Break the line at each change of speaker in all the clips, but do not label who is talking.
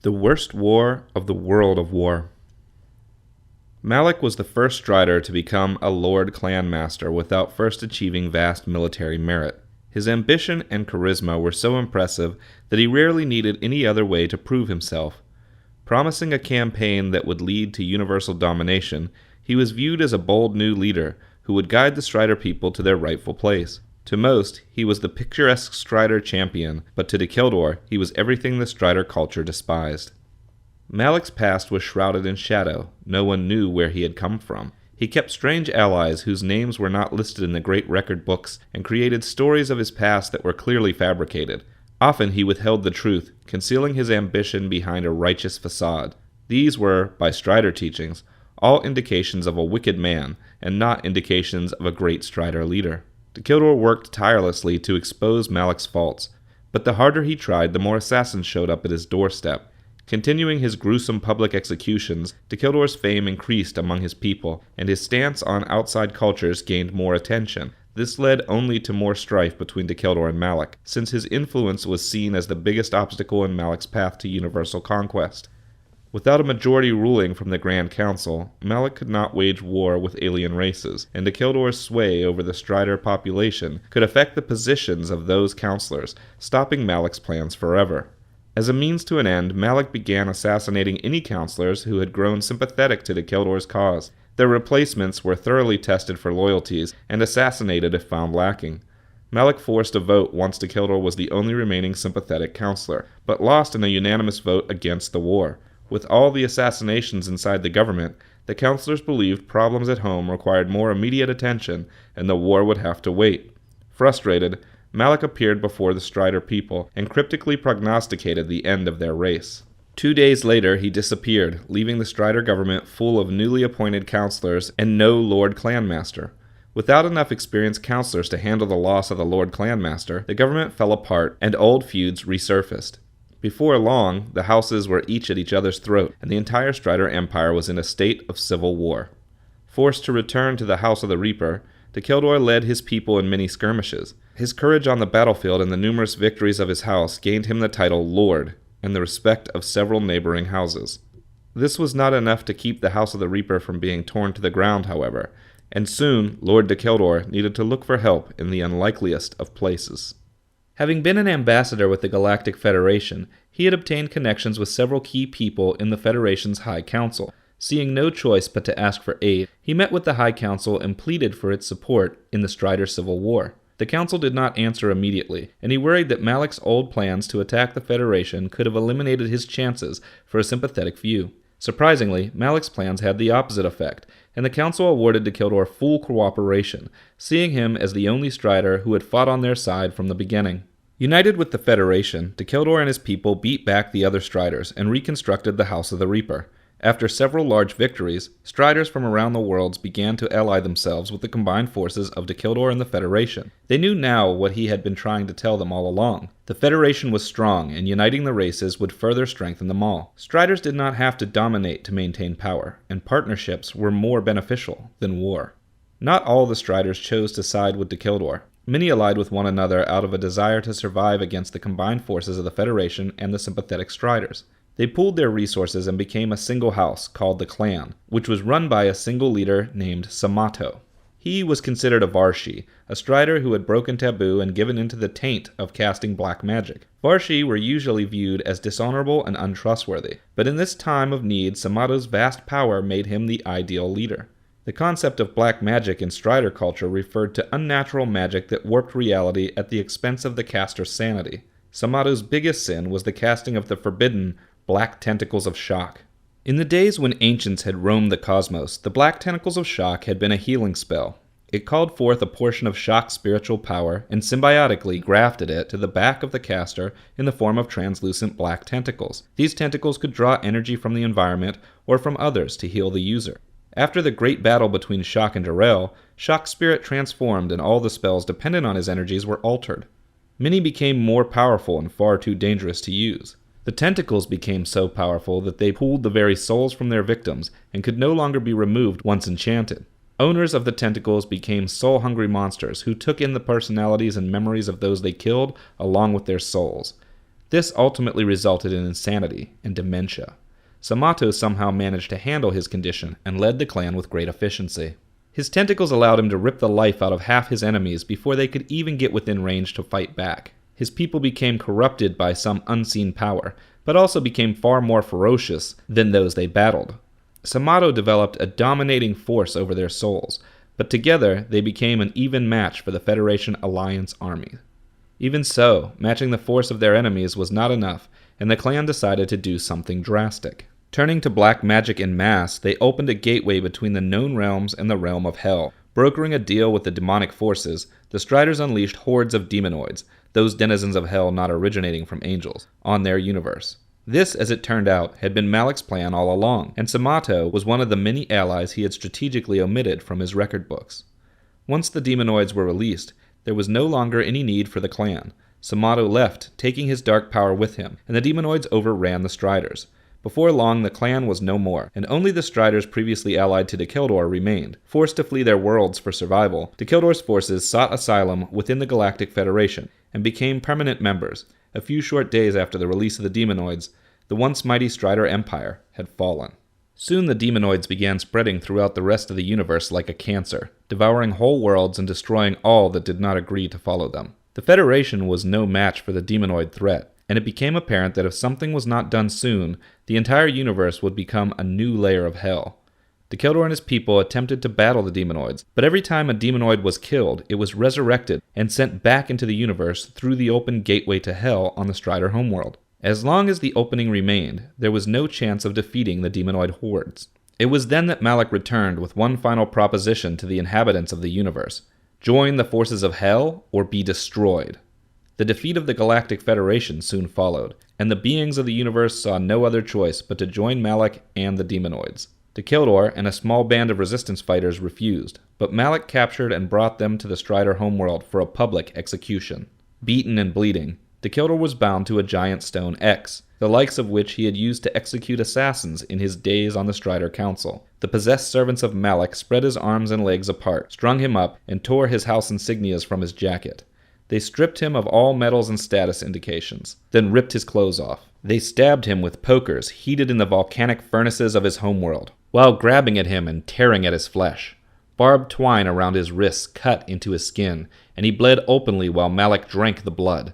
The worst war of the world of war. Malak was the first Strider to become a Lord Clan Master without first achieving vast military merit. His ambition and charisma were so impressive that he rarely needed any other way to prove himself. Promising a campaign that would lead to universal domination, he was viewed as a bold new leader who would guide the Strider people to their rightful place. To most, he was the picturesque Strider champion, but to Dacheldor, he was everything the Strider culture despised. Malak's past was shrouded in shadow. No one knew where he had come from. He kept strange allies whose names were not listed in the great record books and created stories of his past that were clearly fabricated. Often he withheld the truth, concealing his ambition behind a righteous facade. These were, by Strider teachings, all indications of a wicked man, and not indications of a great Strider leader. Dacheldor worked tirelessly to expose Malak's faults, but the harder he tried, the more assassins showed up at his doorstep. Continuing his gruesome public executions, Dacheldor's fame increased among his people, and his stance on outside cultures gained more attention. This led only to more strife between Dacheldor and Malak, since his influence was seen as the biggest obstacle in Malak's path to universal conquest. Without a majority ruling from the Grand Council, Malak could not wage war with alien races, and Dacheldor's sway over the Strider population could affect the positions of those counselors, stopping Malak's plans forever. As a means to an end, Malak began assassinating any counselors who had grown sympathetic to Dacheldor's cause. Their replacements were thoroughly tested for loyalties and assassinated if found lacking. Malak forced a vote once Dacheldor was the only remaining sympathetic counselor, but lost in a unanimous vote against the war. With all the assassinations inside the government, the counselors believed problems at home required more immediate attention and the war would have to wait. Frustrated, Malak appeared before the Strider people and cryptically prognosticated the end of their race. 2 days later, he disappeared, leaving the Strider government full of newly appointed counselors and no Lord Clanmaster. Without enough experienced counselors to handle the loss of the Lord Clanmaster, the government fell apart and old feuds resurfaced. Before long, the houses were each at each other's throat, and the entire Strider Empire was in a state of civil war. Forced to return to the House of the Reaper, Dacheldor led his people in many skirmishes. His courage on the battlefield and the numerous victories of his house gained him the title Lord, and the respect of several neighboring houses. This was not enough to keep the House of the Reaper from being torn to the ground, however, and soon Lord Dacheldor needed to look for help in the unlikeliest of places. Having been an ambassador with the Galactic Federation, he had obtained connections with several key people in the Federation's High Council. Seeing no choice but to ask for aid, he met with the High Council and pleaded for its support in the Strider Civil War. The Council did not answer immediately, and he worried that Malak's old plans to attack the Federation could have eliminated his chances for a sympathetic view. Surprisingly, Malak's plans had the opposite effect, and the Council awarded Dacheldor full cooperation, seeing him as the only Strider who had fought on their side from the beginning. United with the Federation, Dacheldor and his people beat back the other Striders and reconstructed the House of the Reaper. After several large victories, Striders from around the worlds began to ally themselves with the combined forces of Dacheldor and the Federation. They knew now what he had been trying to tell them all along. The Federation was strong, and uniting the races would further strengthen them all. Striders did not have to dominate to maintain power, and partnerships were more beneficial than war. Not all the Striders chose to side with Dacheldor. Many allied with one another out of a desire to survive against the combined forces of the Federation and the sympathetic Striders. They pooled their resources and became a single house called the Clan, which was run by a single leader named Samato. He was considered a Varshi, a Strider who had broken taboo and given into the taint of casting black magic. Varshi were usually viewed as dishonorable and untrustworthy, but in this time of need, Samato's vast power made him the ideal leader. The concept of black magic in Strider culture referred to unnatural magic that warped reality at the expense of the caster's sanity. Samato's biggest sin was the casting of the forbidden Black Tentacles of Shock. In the days when ancients had roamed the cosmos, the Black Tentacles of Shock had been a healing spell. It called forth a portion of Shock's spiritual power and symbiotically grafted it to the back of the caster in the form of translucent black tentacles. These tentacles could draw energy from the environment or from others to heal the user. After the great battle between Shock and Darrell, Shock's spirit transformed and all the spells dependent on his energies were altered. Many became more powerful and far too dangerous to use. The tentacles became so powerful that they pulled the very souls from their victims and could no longer be removed once enchanted. Owners of the tentacles became soul-hungry monsters who took in the personalities and memories of those they killed along with their souls. This ultimately resulted in insanity and dementia. Samato somehow managed to handle his condition and led the clan with great efficiency. His tentacles allowed him to rip the life out of half his enemies before they could even get within range to fight back. His people became corrupted by some unseen power, but also became far more ferocious than those they battled. Samato developed a dominating force over their souls, but together they became an even match for the Federation Alliance army. Even so, matching the force of their enemies was not enough, and the clan decided to do something drastic. Turning to black magic en masse, they opened a gateway between the known realms and the realm of hell. Brokering a deal with the demonic forces, the Striders unleashed hordes of demonoids, those denizens of hell not originating from angels, on their universe. This, as it turned out, had been Malik's plan all along, and Samato was one of the many allies he had strategically omitted from his record books. Once the demonoids were released, there was no longer any need for the clan. Samato left, taking his dark power with him, and the demonoids overran the Striders. Before long, the clan was no more, and only the Striders previously allied to Dacheldor remained. Forced to flee their worlds for survival, Dacheldor's forces sought asylum within the Galactic Federation, and became permanent members. A few short days after the release of the demonoids, the once mighty Strider Empire had fallen. Soon the demonoids began spreading throughout the rest of the universe like a cancer, devouring whole worlds and destroying all that did not agree to follow them. The Federation was no match for the demonoid threat, and it became apparent that if something was not done soon, the entire universe would become a new layer of hell. Dacheldor and his people attempted to battle the demonoids, but every time a demonoid was killed, it was resurrected and sent back into the universe through the open gateway to hell on the Strider homeworld. As long as the opening remained, there was no chance of defeating the demonoid hordes. It was then that Malik returned with one final proposition to the inhabitants of the universe: join the forces of hell or be destroyed. The defeat of the Galactic Federation soon followed, and the beings of the universe saw no other choice but to join Malik and the demonoids. Dacheldor and a small band of resistance fighters refused, but Malik captured and brought them to the Strider homeworld for a public execution. Beaten and bleeding, Dacheldor was bound to a giant stone X, the likes of which he had used to execute assassins in his days on the Strider Council. The possessed servants of Malik spread his arms and legs apart, strung him up, and tore his house insignias from his jacket. They stripped him of all medals and status indications, then ripped his clothes off. They stabbed him with pokers heated in the volcanic furnaces of his homeworld, while grabbing at him and tearing at his flesh. Barbed twine around his wrists cut into his skin, and he bled openly while Malik drank the blood.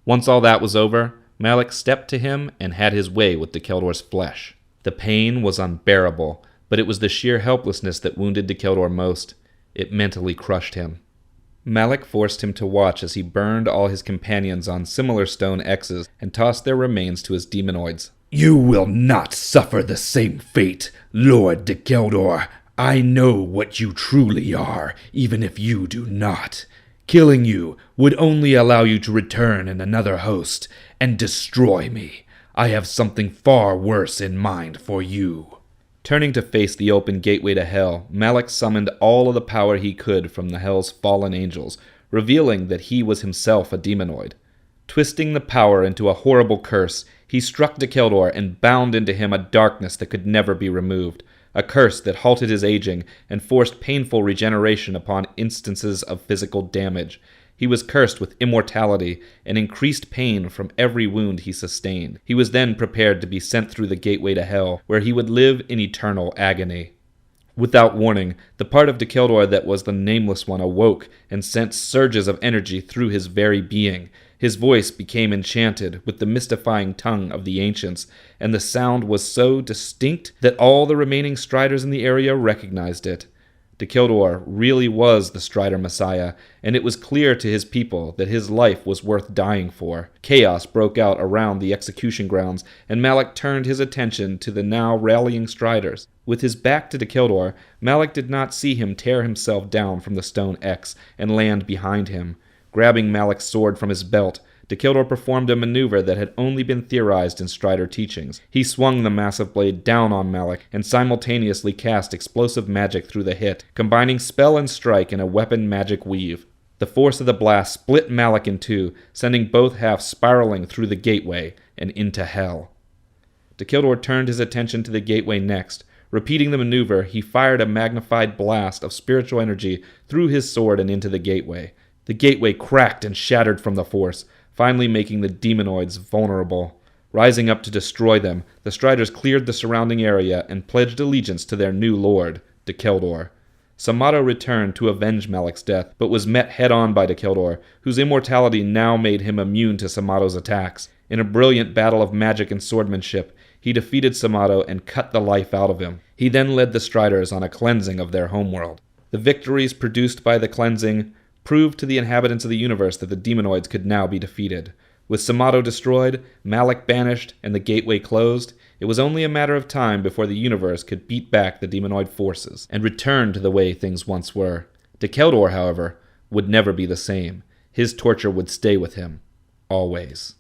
Once all that was over, Malik stepped to him and had his way with Dacheldor's flesh. The pain was unbearable, but it was the sheer helplessness that wounded Dacheldor most. It mentally crushed him. Malik forced him to watch as he burned all his companions on similar stone X's and tossed their remains to his demonoids.
You will not suffer the same fate, Lord Dacheldor. I know what you truly are, even if you do not. Killing you would only allow you to return in another host and destroy me. I have something far worse in mind for you.
Turning to face the open gateway to hell, Malik summoned all of the power he could from the hell's fallen angels, revealing that he was himself a demonoid. Twisting the power into a horrible curse, he struck Dacheldor and bound into him a darkness that could never be removed, a curse that halted his aging and forced painful regeneration upon instances of physical damage. He was cursed with immortality and increased pain from every wound he sustained. He was then prepared to be sent through the gateway to hell, where he would live in eternal agony. Without warning, the part of Dacheldor that was the Nameless One awoke and sent surges of energy through his very being. His voice became enchanted with the mystifying tongue of the ancients, and the sound was so distinct that all the remaining Striders in the area recognized it. Dacheldor really was the Strider Messiah, and it was clear to his people that his life was worth dying for. Chaos broke out around the execution grounds, and Malik turned his attention to the now rallying Striders. With his back to Dacheldor, Malik did not see him tear himself down from the stone X and land behind him. Grabbing Malik's sword from his belt, Dacheldor performed a maneuver that had only been theorized in Strider teachings. He swung the massive blade down on Malik and simultaneously cast explosive magic through the hit, combining spell and strike in a weapon magic weave. The force of the blast split Malik in two, sending both halves spiraling through the gateway and into hell. Dacheldor turned his attention to the gateway next. Repeating the maneuver, he fired a magnified blast of spiritual energy through his sword and into the gateway. The gateway cracked and shattered from the force. finally making the demonoids vulnerable. Rising up to destroy them, the Striders cleared the surrounding area and pledged allegiance to their new lord, Dacheldor. Samato returned to avenge Malik's death, but was met head-on by Dacheldor, whose immortality now made him immune to Samato's attacks. In a brilliant battle of magic and swordsmanship, he defeated Samato and cut the life out of him. He then led the Striders on a cleansing of their homeworld. The victories produced by the cleansing proved to the inhabitants of the universe that the demonoids could now be defeated. With Samato destroyed, Malik banished, and the gateway closed, it was only a matter of time before the universe could beat back the demonoid forces and return to the way things once were. Dacheldor, however, would never be the same. His torture would stay with him, always.